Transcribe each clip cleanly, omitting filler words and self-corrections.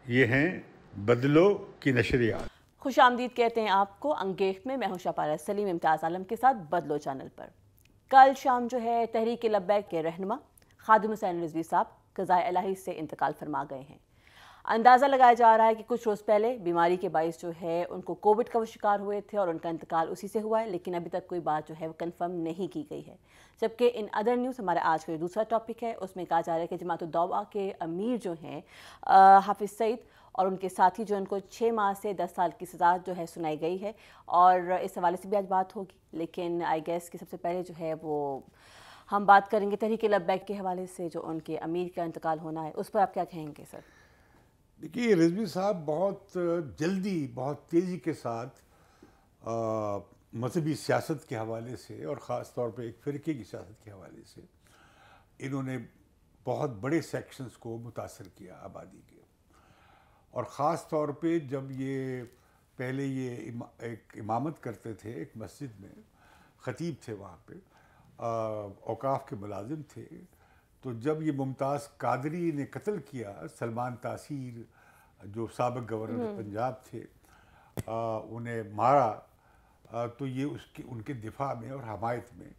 یہ ہیں بدلو کی نشریات۔ خوش آمدید کہتے ہیں آپ کو انگیخت میں۔ میں ہوں شپارہ سلیم امتیاز عالم کے ساتھ بدلو چینل پر۔ کل شام جو ہے تحریک لبیک کے رہنما خادم حسین رضوی صاحب قضائے الہی سے انتقال فرما گئے ہیں۔ اندازہ لگایا جا رہا ہے کہ کچھ روز پہلے بیماری کے باعث جو ہے ان کو کووڈ کا وہ شکار ہوئے تھے اور ان کا انتقال اسی سے ہوا ہے، لیکن ابھی تک کوئی بات جو ہے وہ کنفرم نہیں کی گئی ہے۔ جبکہ ان ادر نیوز ہمارا آج کا جو دوسرا ٹاپک ہے اس میں کہا جا رہا ہے کہ جماعت الدعوہ کے امیر جو ہیں حافظ سعید اور ان کے ساتھی جو ان کو 6 ماہ سے 10 سال کی سزا جو ہے سنائی گئی ہے، اور اس حوالے سے بھی آج بات ہوگی، لیکن آئی گیس کہ سب سے پہلے جو ہے وہ ہم بات کریں گے تحریک لبیک کے حوالے سے جو ان کے امیر کا انتقال ہونا ہے، اس پر آپ کیا کہیں گے سر؟ دیکھیے رضوی صاحب بہت جلدی بہت تیزی کے ساتھ مذہبی سیاست کے حوالے سے اور خاص طور پہ ایک فرقے کی سیاست کے حوالے سے انہوں نے بہت بڑے سیکشنز کو متاثر کیا آبادی کے، اور خاص طور پہ جب یہ پہلے یہ ایک امامت کرتے تھے ایک مسجد میں، خطیب تھے وہاں پہ، اوقاف کے ملازم تھے، تو جب یہ ممتاز قادری نے قتل کیا، سلمان تاثیر جو سابق گورنر پنجاب تھے انہیں مارا، تو یہ ان کے دفاع میں اور حمایت میں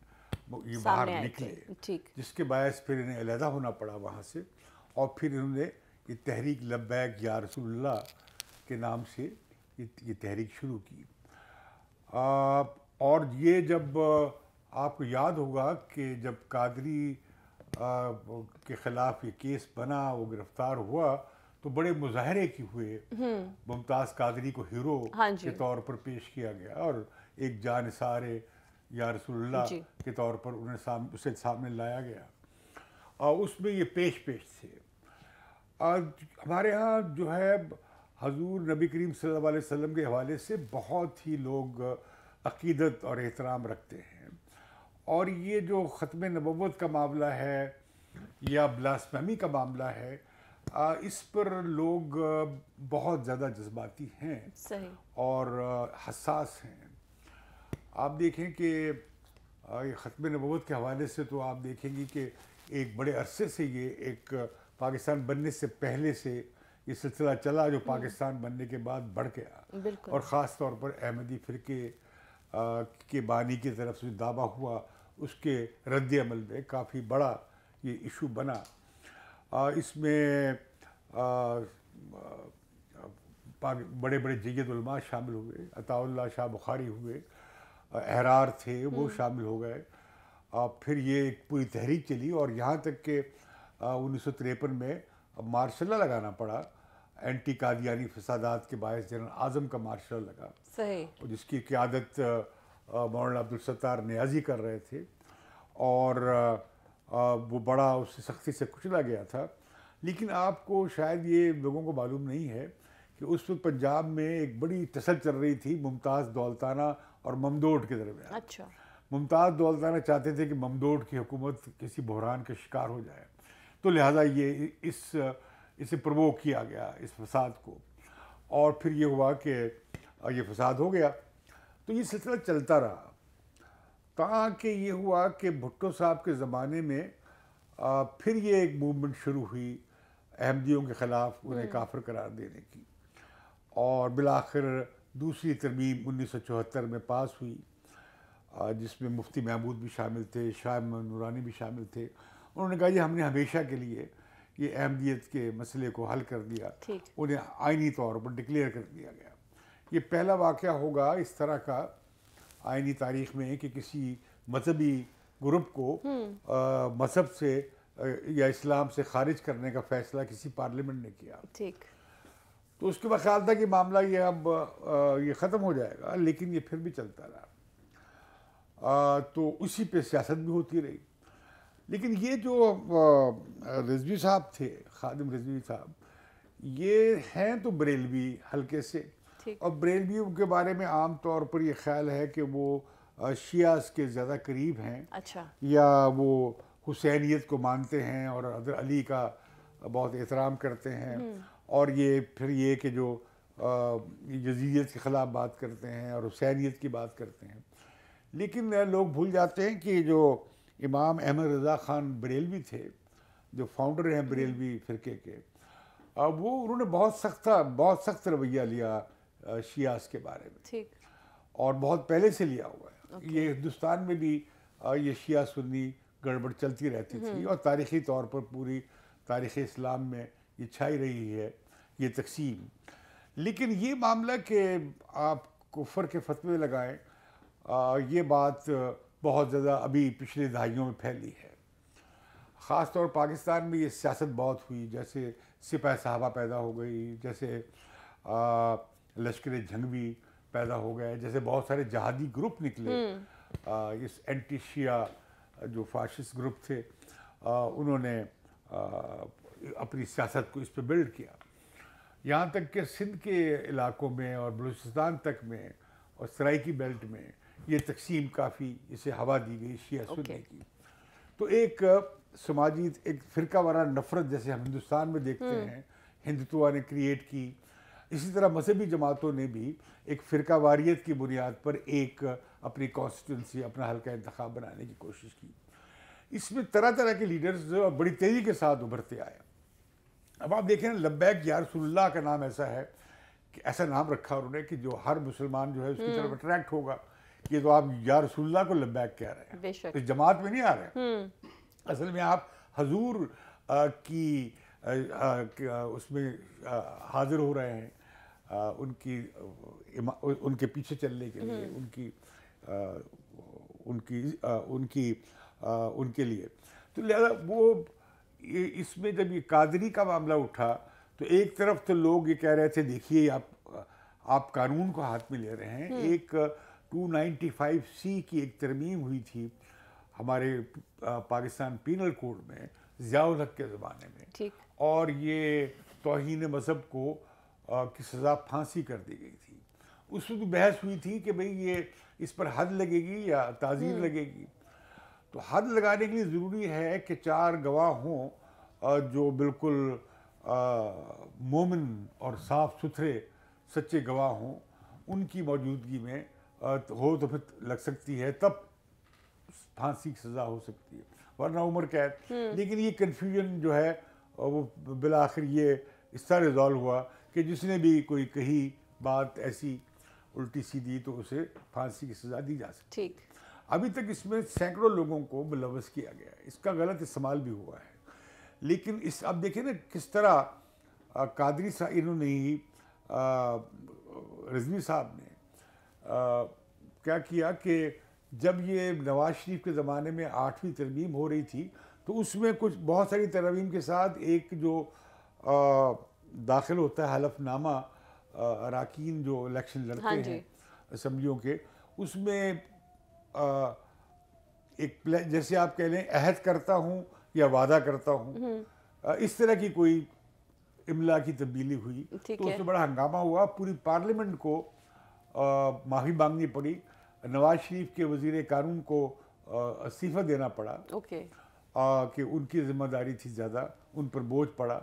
یہ باہر نکلے، جس کے باعث پھر انہیں علیحدہ ہونا پڑا وہاں سے، اور پھر انہوں نے یہ تحریک لبیک یا رسول اللہ کے نام سے یہ تحریک شروع کی۔ اور یہ جب آپ کو یاد ہوگا کہ جب قادری کے خلاف یہ کیس بنا، وہ گرفتار ہوا، تو بڑے مظاہرے کی ہوئے، ممتاز قادری کو ہیرو کے طور پر پیش کیا گیا اور ایک جانثار یا رسول اللہ کے طور پر اسے سامنے لایا گیا، اور اس میں یہ پیش تھے۔ ہمارے ہاں جو ہے حضور نبی کریم صلی اللہ علیہ وسلم کے حوالے سے بہت ہی لوگ عقیدت اور احترام رکھتے ہیں، اور یہ جو ختم نبوت کا معاملہ ہے یا بلاسفیمی کا معاملہ ہے، اس پر لوگ بہت زیادہ جذباتی ہیں اور حساس ہیں۔ آپ دیکھیں کہ یہ ختم نبوت کے حوالے سے تو آپ دیکھیں گی کہ ایک بڑے عرصے سے یہ ایک پاکستان بننے سے پہلے سے یہ سلسلہ چلا، جو پاکستان بننے کے بعد بڑھ گیا، اور خاص طور پر احمدی فرقے کے بانی کی طرف سے دعویٰ ہوا، اس کے رد عمل میں کافی بڑا یہ ایشو بنا۔ اس میں بڑے بڑے جید علماء شامل ہوئے، عطا اللہ شاہ بخاری ہوئے، احرار تھے وہ شامل ہو گئے، پھر یہ ایک پوری تحریک چلی، اور یہاں تک کہ 1953 میں مارشل لا لگانا پڑا، اینٹی قادیانی فسادات کے باعث جنرل اعظم کا مارشل لگا، جس کی قیادت مولانا عبدالستار نیازی کر رہے تھے، اور وہ بڑا اس سے سختی سے کچلا گیا تھا۔ لیکن آپ کو شاید یہ لوگوں کو معلوم نہیں ہے کہ اس وقت پنجاب میں ایک بڑی ٹسل چل رہی تھی ممتاز دولتانہ اور ممدوٹ کے درمیان۔ ممتاز دولتانہ چاہتے تھے کہ ممدوٹ کی حکومت کسی بحران کا شکار ہو جائے، تو لہٰذا یہ اسے پرووک کیا گیا اس فساد کو، اور پھر یہ ہوا کہ یہ فساد ہو گیا، تو یہ سلسلہ چلتا رہا تاکہ یہ ہوا کہ بھٹو صاحب کے زمانے میں پھر یہ ایک موومنٹ شروع ہوئی احمدیوں کے خلاف انہیں کافر قرار دینے کی، اور بالآخر دوسری ترمیم 1974 میں پاس ہوئی، جس میں مفتی محمود بھی شامل تھے، شاہ محمد نورانی بھی شامل تھے۔ انہوں نے کہا یہ ہم نے ہمیشہ کے لیے یہ احمدیت کے مسئلے کو حل کر دیا، انہیں آئینی طور پر ڈکلیئر کر دیا گیا۔ یہ پہلا واقعہ ہوگا اس طرح کا آئینی تاریخ میں کہ کسی مذہبی گروپ کو مذہب سے یا اسلام سے خارج کرنے کا فیصلہ کسی پارلیمنٹ نے کیا، تو اس کے بعد خیال تھا کہ معاملہ یہ اب یہ ختم ہو جائے گا، لیکن یہ پھر بھی چلتا رہا، تو اسی پہ سیاست بھی ہوتی رہی۔ لیکن یہ جو رضوی صاحب تھے، خادم رضوی صاحب، یہ ہیں تو بریلوی حلقے سے، اور بریلویوں کے بارے میں عام طور پر یہ خیال ہے کہ وہ شیعہ کے زیادہ قریب ہیں، یا وہ حسینیت کو مانتے ہیں اور حضرت علی کا بہت احترام کرتے ہیں، اور یہ پھر یہ کہ جو یزیدیت کے خلاف بات کرتے ہیں اور حسینیت کی بات کرتے ہیں۔ لیکن لوگ بھول جاتے ہیں کہ جو امام احمد رضا خان بریلوی تھے، جو فاؤنڈر ہیں بریلوی فرقے کے، وہ انہوں نے بہت سخت رویہ لیا شیعہ کے بارے میں، ٹھیک، اور بہت پہلے سے لیا ہوا ہے. یہ ہندوستان میں بھی یہ شیعہ سنی گڑبڑ چلتی رہتی تھی، اور تاریخی طور پر پوری تاریخ اسلام میں یہ چھائی رہی ہے یہ تقسیم. لیکن یہ معاملہ کہ آپ کفر کے فتوے لگائیں، یہ بات بہت زیادہ ابھی پچھلے دہائیوں میں پھیلی ہے. خاص طور پاکستان میں یہ سیاست بہت ہوئی، جیسے سپہ صحابہ پیدا ہو گئی، جیسے لشکر جھنگوی پیدا ہو گئے، جیسے بہت سارے جہادی گروپ نکلے. اس اینٹی شیعہ جو فاشسٹ گروپ تھے، انہوں نے اپنی سیاست کو اس پہ بلڈ کیا. یہاں تک کہ سندھ کے علاقوں میں اور بلوچستان تک میں اور سرائکی بیلٹ میں یہ تقسیم کافی اسے ہوا دی گئی شیعہ سنی کی. تو ایک سماجی ایک فرقہ وارانہ نفرت جیسے ہم ہندوستان میں دیکھتے ہیں ہندوتوا نے کریٹ کی، اسی طرح مذہبی جماعتوں نے بھی ایک فرقہ واریت کی بنیاد پر ایک اپنی کانسٹیٹوئنسی، اپنا حلقہ انتخاب بنانے کی کوشش کی. اس میں طرح طرح کے لیڈرز بڑی تیزی کے ساتھ ابھرتے آئے. اب آپ دیکھیں لبیک یا رسول اللہ کا نام ایسا ہے کہ ایسا نام رکھا انہوں نے کہ جو ہر مسلمان جو ہے اس کی طرف اٹریکٹ ہوگا کہ تو آپ یا رسول اللہ کو لبیک کہہ رہے ہیں، اس جماعت میں نہیں آ رہے ہیں. اصل میں آپ حضور کی اس میں حاضر ہو رہے ہیں، ان کے پیچھے چلنے کے لیے، ان کے لیے. تو لہذا وہ اس میں جب یہ قادری کا معاملہ اٹھا تو ایک طرف تو لوگ یہ کہہ رہے تھے دیکھیے آپ قانون کو ہاتھ میں لے رہے ہیں. ایک 295C کی ایک ترمیم ہوئی تھی ہمارے پاکستان پینل کوڈ میں ضیاء الحق کے زمانے میں، اور یہ توہین مذہب کو کی سزا پھانسی کر دی گئی تھی. اس میں بھی بحث ہوئی تھی کہ بھئی یہ اس پر حد لگے گی یا تعزیر لگے گی. تو حد لگانے کے لیے ضروری ہے کہ 4 گواہ ہوں جو بالکل مومن اور صاف ستھرے سچے گواہ ہوں. ان کی موجودگی میں ہو تو پھر لگ سکتی ہے، تب پھانسی کی سزا ہو سکتی ہے، ورنہ عمر قید. لیکن یہ کنفیوژن جو ہے وہ بالآخر یہ اس طرح ریزالو ہوا کہ جس نے بھی کوئی کہی بات ایسی الٹی سیدھی تو اسے پھانسی کی سزا دی جا سکتی. ابھی تک اس میں سینکڑوں لوگوں کو ملوث کیا گیا ہے، اس کا غلط استعمال بھی ہوا ہے. لیکن اب دیکھیں نا کس طرح قادری صاحب انہوں نے ہی رضوی صاحب نے کیا کیا کہ جب یہ نواز شریف کے زمانے میں 8ویں ترمیم ہو رہی تھی تو اس میں کچھ بہت ساری ترامیم کے ساتھ ایک جو داخل ہوتا ہے حلف نامہ اراکین جو الیکشن لڑتے ہیں اسمبلیوں کے، اس میں ایک جیسے آپ کہہ لیں عہد کرتا ہوں یا وعدہ کرتا ہوں، اس طرح کی کوئی املا کی تبدیلی ہوئی. تو اس میں بڑا ہنگامہ ہوا، پوری پارلیمنٹ کو معافی مانگنی پڑی، نواز شریف کے وزیر قانون کو استعفیٰ دینا پڑا کہ ان کی ذمہ داری تھی زیادہ، ان پر بوجھ پڑا.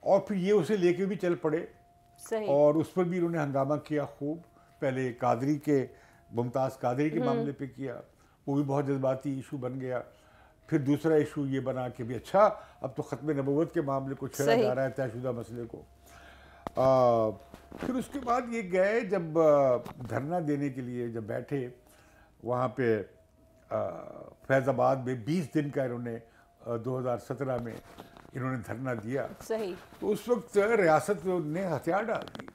اور پھر یہ اسے لے کے بھی چل پڑے، اور اس پر بھی انہوں نے ہنگامہ کیا خوب. پہلے قادری کے ممتاز قادری کے معاملے پہ کیا، وہ بھی بہت جذباتی ایشو بن گیا. پھر دوسرا ایشو یہ بنا کہ بھی اچھا اب تو ختم نبوت کے معاملے کو چھیڑا جا رہا ہے، طے شدہ مسئلے کو. پھر اس کے بعد یہ گئے جب دھرنا دینے کے لیے جب بیٹھے وہاں پہ فیض آباد میں 20 دن کا انہوں نے 2017 میں انہوں نے دھرنا دیا. تو اس وقت ریاست نے ہتھیار ڈال دی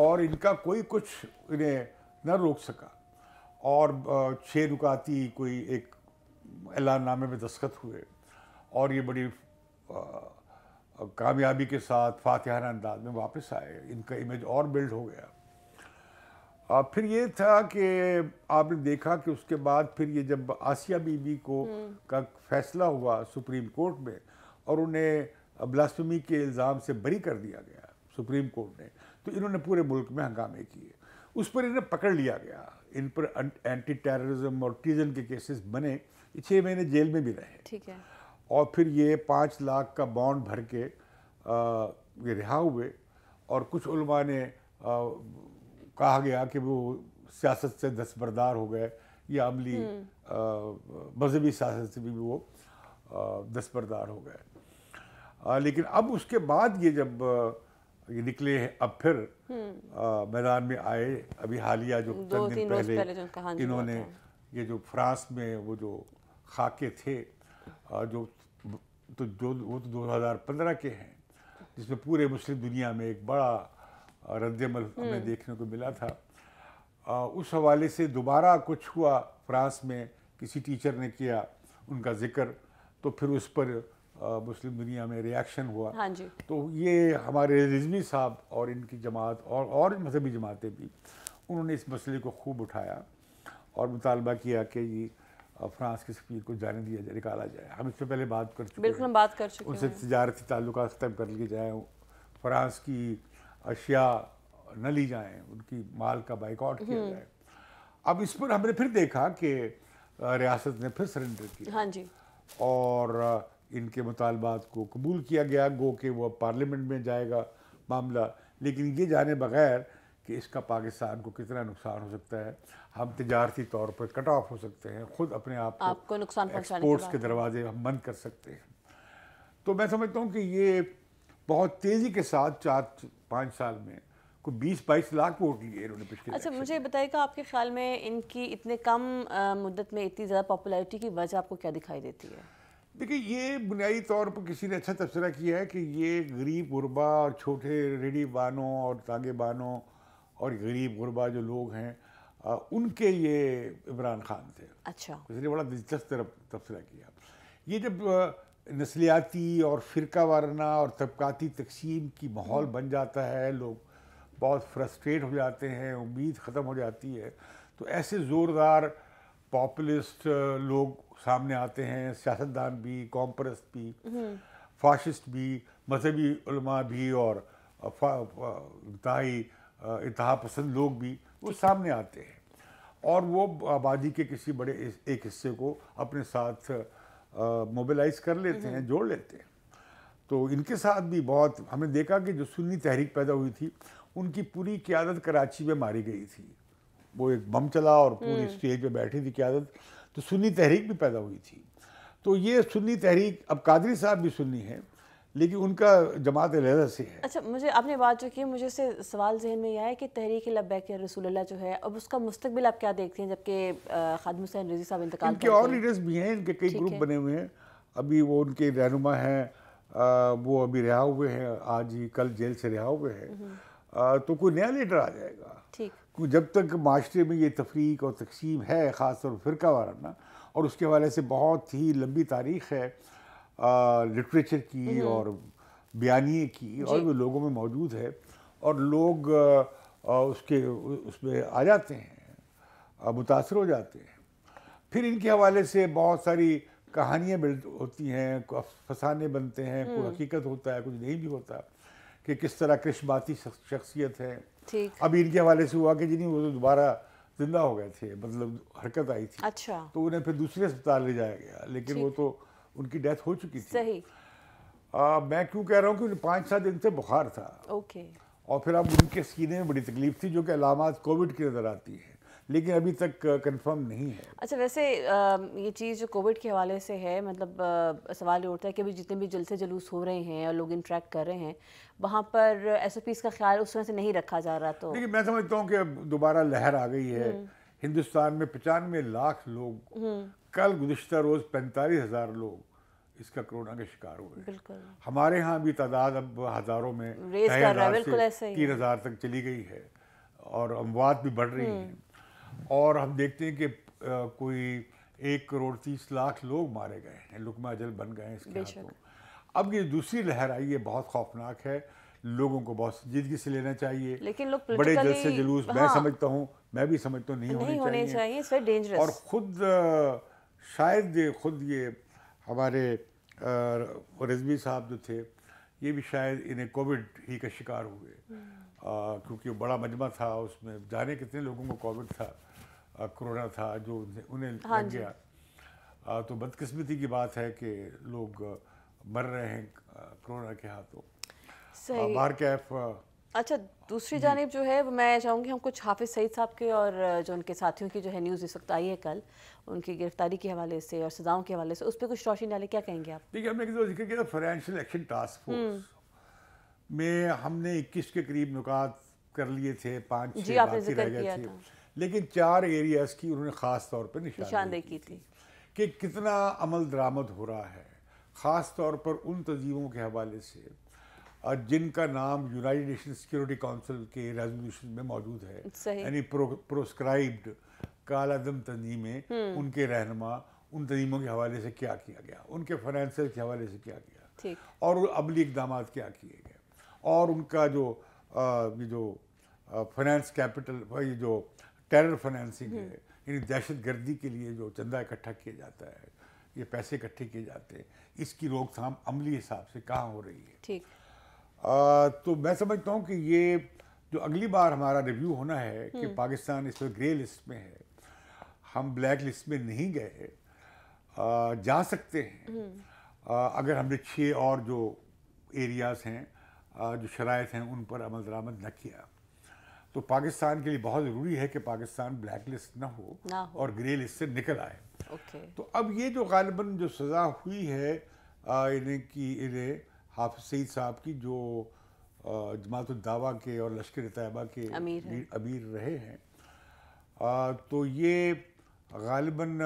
اور ان کا کوئی کچھ انہیں نہ روک سکا، اور 6 نکاتی کوئی ایک اعلان نامے میں دستخط ہوئے، اور یہ بڑی کامیابی کے ساتھ فاتحانہ انداز میں واپس آئے. ان کا امیج اور بلڈ ہو گیا. پھر یہ تھا کہ آپ نے دیکھا کہ اس کے بعد پھر یہ جب آسیہ بی بی کو کا فیصلہ ہوا سپریم کورٹ میں اور انہیں بلاسفیمی کے الزام سے بری کر دیا گیا سپریم کورٹ نے، تو انہوں نے پورے ملک میں ہنگامے کیے. اس پر انہیں پکڑ لیا گیا، ان پر اینٹی ٹیررزم اور ٹریزن کے کیسز بنے، 6 مہینے جیل میں بھی رہے. اور پھر یہ 5 لاکھ کا بانڈ بھر کے یہ رہا ہوئے. اور کچھ علماء نے کہا گیا کہ وہ سیاست سے دستبردار ہو گئے، یا عملی مذہبی سیاست سے بھی وہ دستبردار ہو گئے. لیکن اب اس کے بعد یہ جب یہ نکلے ہیں اب پھر میدان میں آئے ابھی حالیہ جو چند دن پہلے انہوں نے یہ جو فرانس میں وہ جو خاکے تھے جو وہ تو 2015 کے ہیں جس میں پورے مسلم دنیا میں ایک بڑا رد عمل ہمیں دیکھنے کو ملا تھا. اس حوالے سے دوبارہ کچھ ہوا فرانس میں, کسی ٹیچر نے کیا ان کا ذکر, تو پھر اس پر مسلم دنیا میں ریاکشن ہوا. تو یہ ہمارے رضوی صاحب اور ان کی جماعت اور مذہبی جماعتیں بھی انہوں نے اس مسئلے کو خوب اٹھایا اور مطالبہ کیا کہ یہ فرانس کے سفیر کو جانے دیا جائے, نکالا جائے. ہم اس سے پہلے بات کر چکے ہیں, بالکل بات کر چکے ہیں, ان سے تجارتی تعلقات ختم کر لیے جائیں, فرانس کی اشیاء نہ لی جائیں, ان کی مال کا بائیکاٹ کیا جائے. اب اس پر ہم نے پھر دیکھا کہ ریاست نے پھر سرنڈر کیا اور ان کے مطالبات کو قبول کیا گیا, گو کہ وہ پارلیمنٹ میں جائے گا معاملہ, لیکن یہ جانے بغیر کہ اس کا پاکستان کو کتنا نقصان ہو سکتا ہے. ہم تجارتی طور پر کٹ آف ہو سکتے ہیں, خود اپنے آپ کو نقصان پہنچانے ایکسپورٹس کے دروازے ہم بند کر سکتے ہیں. تو میں سمجھتا ہوں کہ یہ بہت تیزی کے ساتھ 4-5 سال میں کوئی 20-22 لاکھ ووٹ لیے انہوں نے پچھلے. اچھا مجھے بتائیے کہ آپ کے خیال میں ان کی اتنے کم مدت میں اتنی زیادہ پاپولیرٹی کی وجہ آپ کو کیا دکھائی دیتی ہے؟ دیکھیں, یہ بنیادی طور پر کسی نے اچھا تبصرہ کیا ہے کہ یہ غریب غربا اور چھوٹے ریڑھی بانوں اور تانگے بانوں اور غریب غربا جو لوگ ہیں ان کے یہ عمران خان تھے. اچھا, اس نے بڑا دلچسپ تبصرہ کیا. یہ جب نسلیاتی اور فرقہ وارانہ اور طبقاتی تقسیم کی ماحول بن جاتا ہے, لوگ بہت فرسٹریٹ ہو جاتے ہیں, امید ختم ہو جاتی ہے, تو ایسے زوردار پاپولسٹ لوگ سامنے آتے ہیں, سیاستدان بھی, قوم پرست بھی, فاشسٹ بھی, مذہبی علماء بھی اور انتہا پسند لوگ بھی, وہ سامنے آتے ہیں اور وہ آبادی کے کسی بڑے ایک حصے کو اپنے ساتھ موبلائز کر لیتے ہیں, جوڑ لیتے ہیں. تو ان کے ساتھ بھی بہت ہم نے دیکھا کہ جو سنی تحریک پیدا ہوئی تھی ان کی پوری قیادت کراچی میں ماری گئی تھی. وہ ایک بم چلا اور پوری اسٹیج پہ بیٹھی تھی قیادت, تو سنی تحریک بھی پیدا ہوئی تھی. تو یہ سنی تحریک, اب قادری صاحب بھی سنی ہیں لیکن ان کا جماعت علیحدہ سے ہے. اچھا, مجھے آپ نے بات جو کی مجھے سے سوال ذہن میں یہ آیا کہ تحریک لبیک رسول اللہ جو ہے اب اس کا مستقبل آپ کیا دیکھتے ہیں جبکہ خادم حسین رضوی صاحب انتقال کرتے ہیں؟ ان کے اور لیڈرز بھی ہیں, ان کے کئی گروپ بنے ہوئے ہیں. ابھی وہ ان کے رہنما ہیں, وہ ابھی رہا ہوئے ہیں, آج ہی کل جیل سے رہا ہوئے ہیں. تو کوئی نیا لیڈر آ جائے گا. جب تک معاشرے میں یہ تفریق اور تقسیم ہے, خاص طور پر فرقہ وارانہ, اور اس کے حوالے سے بہت ہی لمبی تاریخ ہے لٹریچر کی اور بیانیے کی, اور وہ لوگوں میں موجود ہے, اور لوگ اس میں آ جاتے ہیں, متاثر ہو جاتے ہیں. پھر ان کے حوالے سے بہت ساری کہانیاں ہوتی ہیں, فسانے بنتے ہیں, کوئی حقیقت ہوتا ہے, کچھ نہیں بھی ہوتا, کہ کس طرح کرشماتی شخصیت ہے. ابھی ان کے حوالے سے ہوا کہ جنہیں وہ دوبارہ زندہ ہو گئے تھے, مطلب حرکت آئی تھی, تو انہیں پھر دوسرے اسپتال لے جایا گیا, لیکن وہ تو ان کی ڈیتھ ہو چکی تھی. میں کیوں کہہ رہا ہوں کہ 5-7 دن سے بخار تھا, اور پھر اب ان کے سینے میں بڑی تکلیف تھی جو کہ علامات کووڈ کی نظر آتی ہے, لیکن ابھی تک کنفرم نہیں ہے. اچھا, ویسے یہ چیز جو کووڈ کے حوالے سے ہے, مطلب سوال یہ اٹھتا ہے کہ جتنے بھی جلسے جلوس ہو رہے ہیں اور لوگ انٹریکٹ کر رہے ہیں, وہاں پر ایس او پیز کا خیال اس طرح سے نہیں رکھا جا رہا. تو لیکن میں سمجھتا ہوں کہ اب دوبارہ لہر آ گئی ہے. ہندوستان میں 95 لاکھ لوگ, کل گزشتہ روز 45,000 لوگ اس کا کرونا کے شکار ہوئے. ہمارے ہاں بھی تعداد اب ہزاروں میں 2,000 سے 3,000 تک چلی گئی ہے, اور اموات بھی بڑھ رہی ہیں, اور ہم دیکھتے ہیں کہ کوئی 1,30,00,000 لوگ مارے گئے ہیں, لقمہ اجل بن گئے ہیں اس کے ہاتھوں. اب یہ دوسری لہر آئی ہے, بہت خوفناک ہے, لوگوں کو بہت سنجیدگی سے لینا چاہیے. بڑے جلسے جلوس میں سمجھتا ہوں, میں بھی سمجھتا ہوں نہیں ہونے چاہیے. اور خود شاید یہ ہمارے رضوی صاحب جو تھے, یہ بھی شاید انہیں کووڈ ہی کا شکار ہوئے, کیونکہ بڑا مجمع تھا, اس میں جانے کتنے لوگوں کو کووڈ تھا, کرونا تھا جو انہیں لگ گیا. تو بدقسمتی کی بات ہے کہ لوگ مر رہے ہیں کرونا کے ہاتھوں. بہرکیف اچھا دوسری جانب جو ہے میں چاہوں گی ہم کچھ حافظ سعید صاحب کے اور جو ان کے ساتھیوں کی جو ہے نیوز اس وقت آئی ہے کل ان کی گرفتاری کے حوالے سے اور سزاؤں کے حوالے سے اس پہ کچھ روشنی ڈالے. کیا کہیں گے آپ؟ دیکھیے ہم نے ذکر کیا فائنینشیل ایکشن ٹاسک فورس میں ہم نے 21 کے قریب نکات کر لیے تھے, 5-6 آپ نے باقی ذکر رہ گئے کیا تھے, تھا. لیکن 4 ایریاز کی انہوں نے خاص طور پہ نشاندہی کی تھی کہ کتنا عمل درآمد ہو رہا ہے, خاص طور پر ان تنظیموں کے حوالے سے جن کا نام یونائٹڈ نیشن سیکیورٹی کونسل کے ریزولوشن میں موجود ہے, یعنی پروسکرائبڈ کالعدم تنظیمیں, ان کے رہنما ان تنظیموں کے حوالے سے کیا کیا گیا, ان کے فائنینسر کے حوالے سے کیا کیا, اور عملی اقدامات کیا کیے گئے, اور ان کا جو فائنینس کیپٹل, یہ جو ٹیرر فائنینسنگ ہے, یعنی دہشت گردی کے لیے جو چندہ اکٹھا کیا جاتا ہے, یہ پیسے اکٹھے کیے جاتے ہیں, اس کی روک تھام عملی حساب سے کہاں ہو رہی ہے. تو میں سمجھتا ہوں کہ یہ جو اگلی بار ہمارا ریویو ہونا ہے کہ پاکستان اس وقت گرے لسٹ میں ہے, ہم بلیک لسٹ میں نہیں گئے, جا سکتے ہیں اگر ہم نے 6 اور جو ایریاز ہیں, جو شرائط ہیں, ان پر عمل درآمد نہ کیا. تو پاکستان کے لیے بہت ضروری ہے کہ پاکستان بلیک لسٹ نہ ہو اور گرے لسٹ سے نکل آئے. تو اب یہ جو غالباً جو سزا ہوئی ہے انہیں حافظ سعید صاحب کی, جو جماعت الدعویٰ کے اور لشکر طیبہ کے امیر رہے ہیں, تو یہ غالباً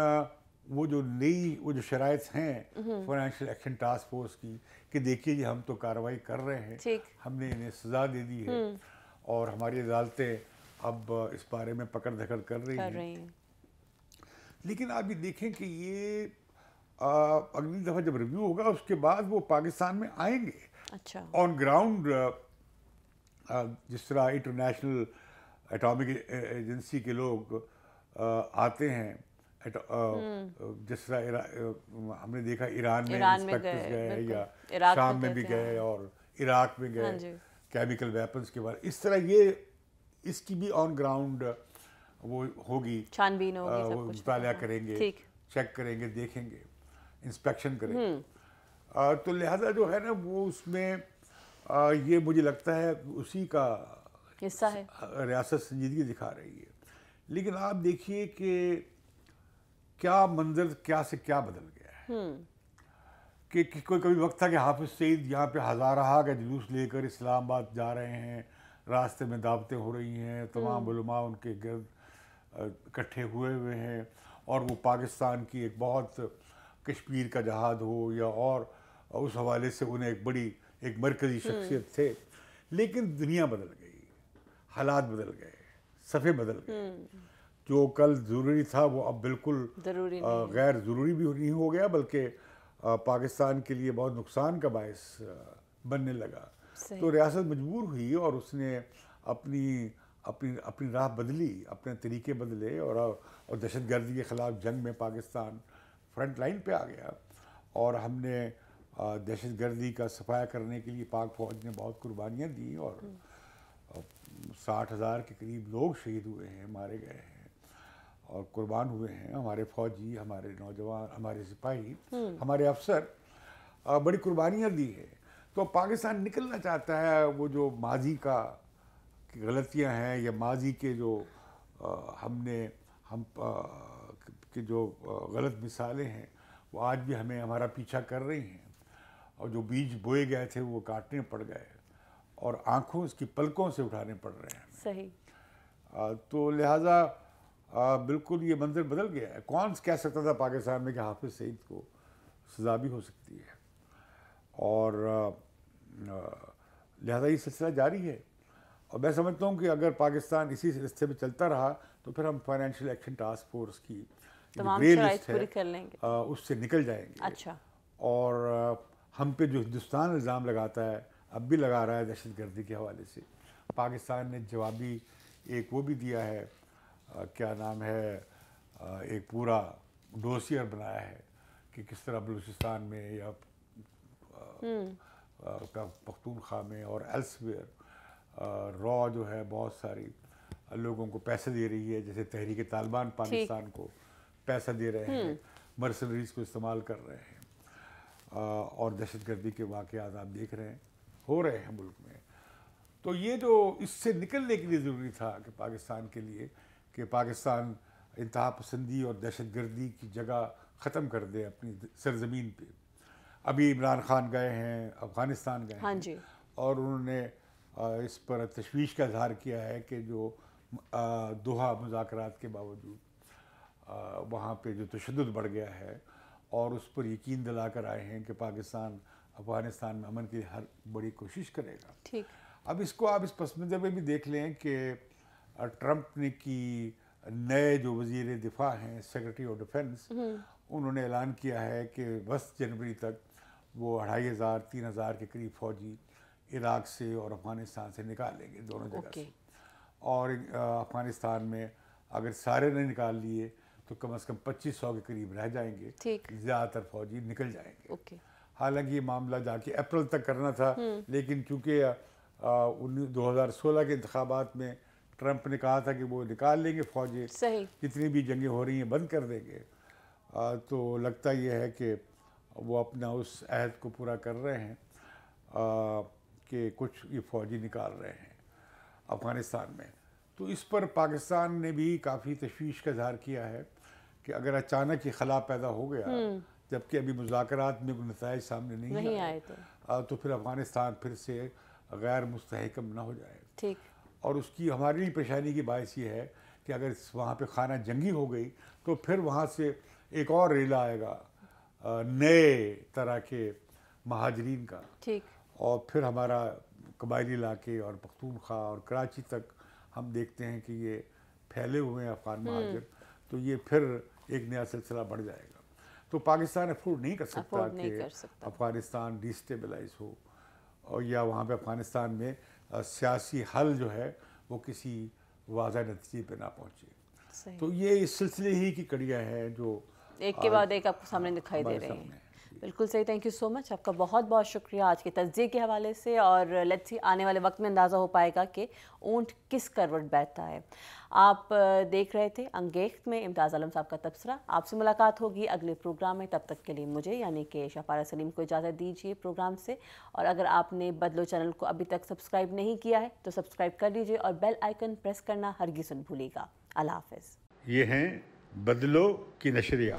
وہ جو شرائط ہیں فائنینشیل ایکشن ٹاسک فورس کی کہ دیکھیے جی ہم تو کارروائی کر رہے ہیں, ہم نے انہیں سزا دے دی ہے اور ہماری عدالتیں اب اس بارے میں پکڑ دھکڑ کر رہی ہیں. لیکن آپ یہ دیکھیں کہ یہ اگلی دفعہ جب ریویو ہوگا اس کے بعد وہ پاکستان میں آئیں گے آن گراؤنڈ, جس طرح انٹرنیشنل ایٹامک ایجنسی کے لوگ آتے ہیں, جس طرح ہم نے دیکھا ایران میں انسپیکٹرز گئے یا شام میں بھی گئے اور عراق میں گئے کیمیکل ویپنز کے بارے, اس طرح یہ اس کی بھی آن گراؤنڈ وہ ہوگی, چھانبین ہوگی, وہ مطالعہ کریں گے, چیک کریں گے, دیکھیں گے, انسپیکشن کریں گے. تو لہذا جو ہے نا وہ اس میں یہ مجھے لگتا ہے اسی کا حصہ ہے, ریاست سنجیدگی دکھا رہی ہے. لیکن آپ دیکھیے کہ کیا منظر کیا سے کیا بدل گیا ہے کہ کوئی کبھی وقت تھا کہ حافظ سعید یہاں پہ ہزارہ کا جلوس لے کر اسلام آباد جا رہے ہیں, راستے میں دعوتیں ہو رہی ہیں, تمام علماء ان کے گرد اکٹھے ہوئے ہیں, اور وہ پاکستان کی ایک بہت کشمیر کا جہاد ہو یا اور اس حوالے سے انہیں ایک مرکزی شخصیت تھے. لیکن دنیا بدل گئی, حالات بدل گئے, صفحے بدل گئے, جو کل ضروری تھا وہ اب بالکل غیر ضروری بھی نہیں ہو گیا, بلکہ پاکستان کے لیے بہت نقصان کا باعث بننے لگا. تو ریاست مجبور ہوئی اور اس نے اپنی راہ بدلی, اپنے طریقے بدلے, اور دہشت گردی کے خلاف جنگ میں پاکستان فرنٹ لائن پہ آ گیا, اور ہم نے دہشت گردی کا صفایا کرنے کے لیے پاک فوج نے بہت قربانیاں دی, اور 60,000 کے قریب لوگ شہید ہوئے ہیں, مارے گئے ہیں اور قربان ہوئے ہیں. ہمارے فوجی, ہمارے نوجوان, ہمارے سپاہی, ہمارے افسر بڑی قربانیاں دی ہیں. تو پاکستان نکلنا چاہتا ہے وہ جو ماضی کا غلطیاں ہیں یا ماضی کے جو جو غلط مثالیں ہیں وہ آج بھی ہمارا پیچھا کر رہی ہیں, اور جو بیج بوئے گئے تھے وہ کاٹنے پڑ گئے اور آنکھوں اس کی پلکوں سے اٹھانے پڑ رہے ہیں. صحیح. تو لہٰذا بالکل یہ منظر بدل گیا ہے. کون کہہ سکتا تھا پاکستان میں کہ حافظ سعید کو سزا بھی ہو سکتی ہے, اور لہذا یہ سلسلہ جاری ہے. اور میں سمجھتا ہوں کہ اگر پاکستان اسی راستے پہ چلتا رہا تو پھر ہم فائنینشیل ایکشن ٹاسک فورس کی تمام شرائط پوری کر لیں گے, اس سے نکل جائیں گے. اچھا. اور ہم پہ جو ہندوستان الزام لگاتا ہے, اب بھی لگا رہا ہے دہشت گردی کے حوالے سے, پاکستان نے جوابی ایک وہ بھی دیا ہے, کیا نام ہے, ایک پورا ڈوسیئر بنایا ہے کہ کس طرح بلوچستان میں یا پختونخوا میں اور ایلسویئر را جو ہے بہت ساری لوگوں کو پیسے دے رہی ہے, جیسے تحریک طالبان پاکستان کو پیسہ دے رہے ہیں, مرسنریز کو استعمال کر رہے ہیں, اور دہشت گردی کے واقعات آپ دیکھ رہے ہیں ہو رہے ہیں ملک میں. تو یہ جو اس سے نکلنے کے لیے ضروری تھا کہ پاکستان کے لیے کہ پاکستان انتہا پسندی اور دہشت گردی کی جگہ ختم کر دے اپنی سرزمین پہ. ابھی عمران خان گئے ہیں افغانستان گئے ہیں اور انہوں نے اس پر تشویش کا اظہار کیا ہے کہ جو دوحہ مذاکرات کے باوجود وہاں پہ جو تشدد بڑھ گیا ہے اور اس پر یقین دلا کر آئے ہیں کہ پاکستان افغانستان میں امن کی ہر بڑی کوشش کرے گا. ٹھیک. اب اس کو آپ اس پس منظر میں بھی دیکھ لیں کہ ٹرمپ نے کی نئے جو وزیر دفاع ہیں سیکرٹری آف ڈیفنس انہوں نے اعلان کیا ہے کہ 10 جنوری تک وہ 2500-3000 کے قریب فوجی عراق سے اور افغانستان سے نکال لیں گے دونوں جگہ سے. اور افغانستان میں اگر سارے نہیں نکال لیے تو کم از کم 2500 کے قریب رہ جائیں گے. زیادہ تر فوجی نکل جائیں گے. حالانکہ یہ معاملہ جا کے اپریل تک کرنا تھا لیکن چونکہ 2016 کے انتخابات میں ٹرمپ نے کہا تھا کہ وہ نکال لیں گے فوجی جتنی بھی جنگیں ہو رہی ہیں بند کر دیں گے. تو لگتا یہ ہے کہ وہ اپنا اس عہد کو پورا کر رہے ہیں کہ کچھ یہ فوجی نکال رہے ہیں افغانستان میں. تو اس پر پاکستان نے بھی کافی تشویش کا اظہار کیا ہے کہ اگر اچانک یہ خلا پیدا ہو گیا جبکہ ابھی مذاکرات میں کوئی نتائج سامنے نہیں آئے تو پھر افغانستان پھر سے غیر مستحکم نہ ہو جائے. اور اس کی ہماری لیے پریشانی کی باعث یہ ہے کہ اگر وہاں پہ خانہ جنگی ہو گئی تو پھر وہاں سے ایک اور ریلا آئے گا نئے طرح کے مہاجرین کا. اور پھر ہمارا قبائلی علاقے اور پختونخوا اور کراچی تک ہم دیکھتے ہیں کہ یہ پھیلے ہوئے ہیں افغان مہاجر. تو یہ پھر ایک نیا سلسلہ بڑھ جائے گا. تو پاکستان افورڈ نہیں کر سکتا کہ افغانستان ڈیسٹیبلائز ہو اور یا وہاں پہ افغانستان میں سیاسی حل جو ہے وہ کسی واضح نتیجے پہ نہ پہنچے. تو یہ اس سلسلے ہی کی کڑیاں ہیں جو ایک کے بعد ایک آپ کو سامنے دکھائی دے رہے ہیں. بالکل صحیح. تھینک یو سو مچ. آپ کا بہت بہت شکریہ آج کے تجزیے کے حوالے سے. اور لیٹس سی آنے والے وقت میں اندازہ ہو پائے گا کہ اونٹ کس کروٹ بیٹھتا ہے. آپ دیکھ رہے تھے انگیخت میں امتیاز عالم صاحب کا تبصرہ. آپ سے ملاقات ہوگی اگلے پروگرام میں. تب تک کے لیے مجھے یعنی کہ شہپارہ سلیم کو اجازت دیجیے پروگرام سے. اور اگر آپ نے بدلو چینل کو ابھی تک سبسکرائب نہیں کیا ہے تو سبسکرائب کر لیجیے اور بیل آئیکن پریس کرنا ہرگز نہ بھولیے گا. اللہ حافظ. یہ ہیں بدلو کی نشریات.